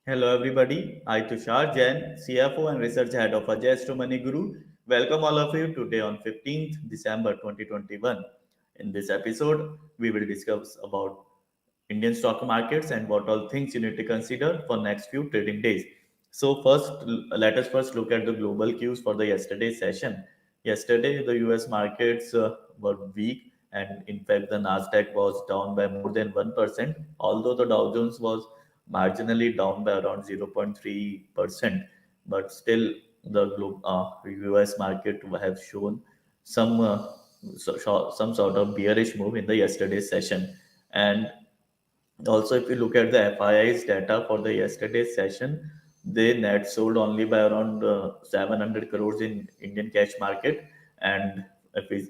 Hello, everybody. I Tushar Jain, CFO and Research Head of Ajay Money Guru. Welcome all of you today on 15th December 2021. In this episode, we will discuss about Indian stock markets and what all things you need to consider for next few trading days. So first, let us first look at the global cues for the yesterday's session. Yesterday, the US markets were weak, and in fact, the Nasdaq was down by more than 1%, although the Dow Jones was marginally down by around 0.3%. But still, the US market have shown some some sort of bearish move in the yesterday's session. And also, if you look at the FII's data for the yesterday's session, they net sold only by around 700 crores in Indian cash market, and if we,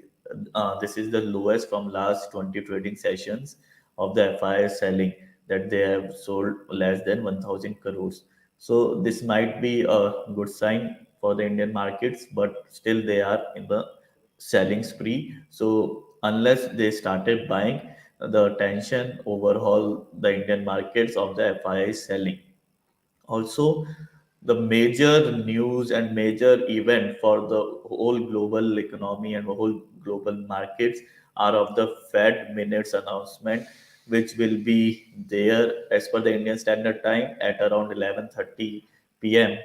this is the lowest from last 20 trading sessions of the FII selling, that they have sold less than 1,000 crores. So this might be a good sign for the Indian markets, but still they are in the selling spree. So unless they started buying, the tension overhaul the Indian markets of the FII selling. Also, the major news and major event for the whole global economy and whole global markets are of the Fed minutes announcement, which will be there as per the Indian Standard Time at around 11:30 p.m.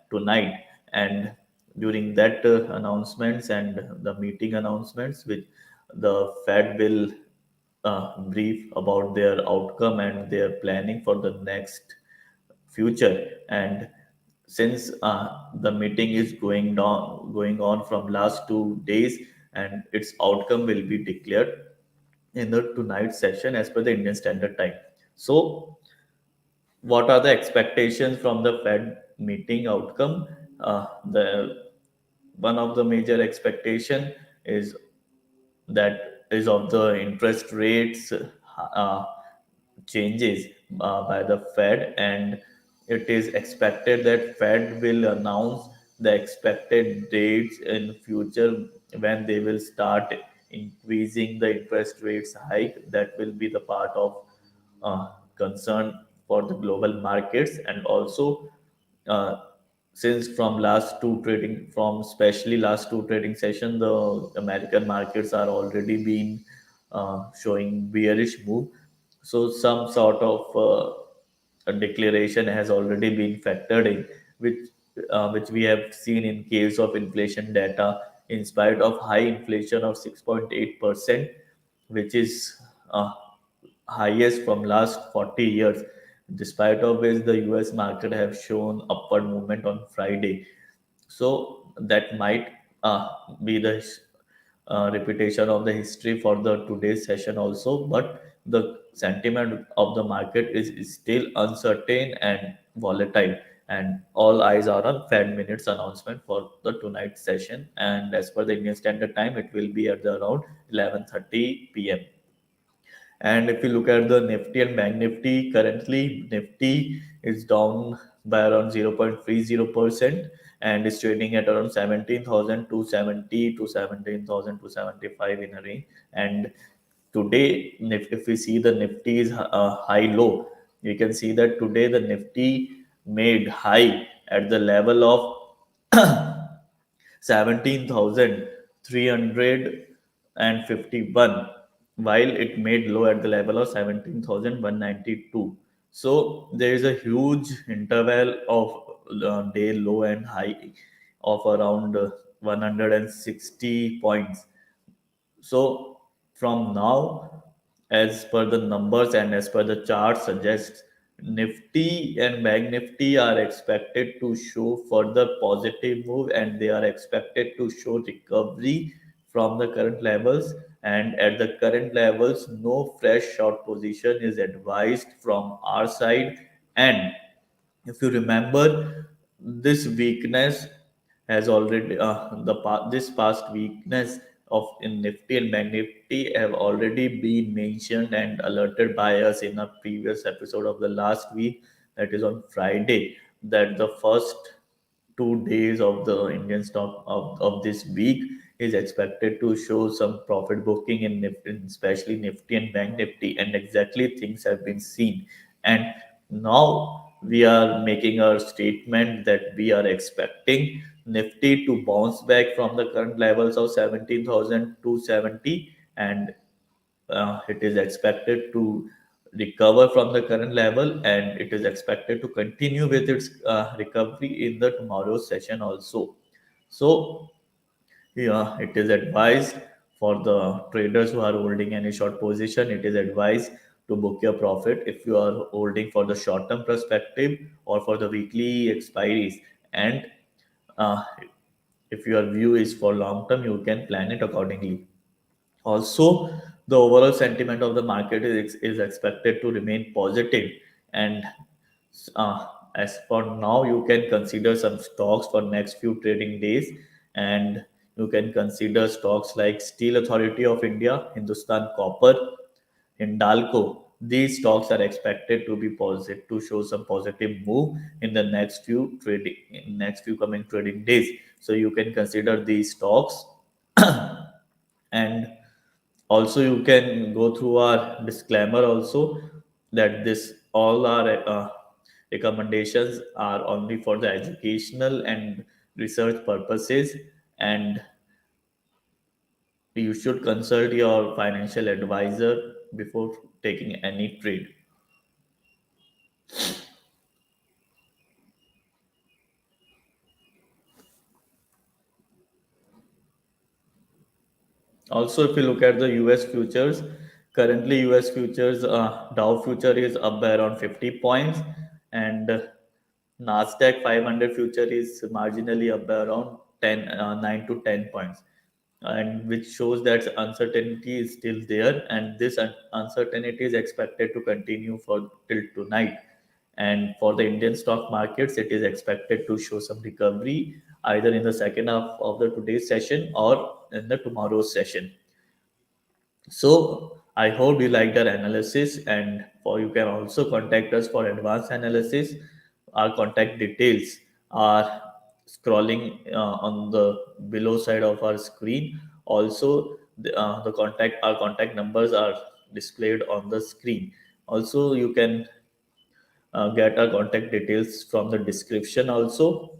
tonight. And during that announcements and the meeting announcements, which the Fed will brief about their outcome and their planning for the next future. And since the meeting is going on from last 2 days, and its outcome will be declared in the tonight session as per the Indian Standard Time. So what are the expectations from the Fed meeting outcome? The one of the major expectation is that is of the interest rates changes by the Fed, and it is expected that Fed will announce the expected dates in future when they will start increasing the interest rates hike. That will be the part of concern for the global markets. And also, uh, since from last two trading from especially last two trading session, the American markets are already been showing bearish move. So some sort of a declaration has already been factored in, which we have seen in case of inflation data. In spite of high inflation of 6.8%, which is highest from last 40 years, despite of which the US market have shown upward movement on Friday. So that might be the repetition of the history for the today's session also, but the sentiment of the market is still uncertain and volatile, and all eyes are on Fed minutes announcement for the tonight session. And as per the Indian Standard Time, it will be at the around 11:30 p.m. And if you look at the Nifty and Bank Nifty, currently Nifty is down by around 0.30% and is trading at around 17,270 to 17,275 in a range. And today, if we see the Nifty is high low, you can see that today the Nifty made high at the level of 17,351, while it made low at the level of 17,192. So there is a huge interval of day low and high of around 160 points. So from now, as per the numbers and as per the chart suggests, Nifty and Bank Nifty are expected to show further positive move, and they are expected to show recovery from the current levels. And at the current levels, no fresh short position is advised from our side. And if you remember, this weakness has already this past weakness of in Nifty and Bank Nifty have already been mentioned and alerted by us in a previous episode of the last week, that is on Friday, that the first 2 days of the Indian stock of this week is expected to show some profit booking in Nifty, especially Nifty and Bank Nifty, and exactly things have been seen. And now we are making a statement that we are expecting Nifty to bounce back from the current levels of 17,270, and it is expected to recover from the current level, and it is expected to continue with its recovery in the tomorrow's session also. So yeah, it is advised for the traders who are holding any short position. It is advised to book your profit if you are holding for the short term perspective or for the weekly expiries. And uh, if your view is for long term, you can plan it accordingly. Also, the overall sentiment of the market is expected to remain positive, and uh, as for now, you can consider some stocks for next few trading days, and you can consider stocks like Steel Authority of India, Hindustan Copper, Hindalco. These stocks are expected to be positive, to show some positive move in the next few coming trading days. So you can consider these stocks. And also you can go through our disclaimer also, that this all our recommendations are only for the educational and research purposes, and you should consult your financial advisor before taking any trade. Also, if you look at the US futures, currently US futures, Dow future is up by around 50 points, and Nasdaq 500 future is marginally up by around 9 to 10 points, and which shows that uncertainty is still there, and this uncertainty is expected to continue for till tonight. And for the Indian stock markets, it is expected to show some recovery either in the second half of the today's session or in the tomorrow's session. So I hope you liked our analysis, and for you can also contact us for advanced analysis. Our contact details are scrolling on the below side of our screen. Also, the contact our contact numbers are displayed on the screen. Also, you can get our contact details from the description also.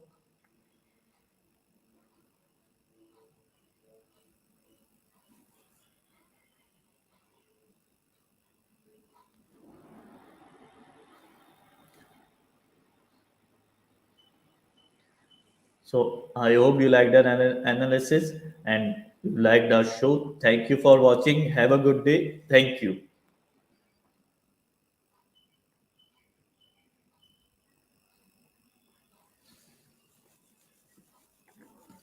So I hope you liked our analysis and you liked our show. Thank you for watching. Have a good day. Thank you.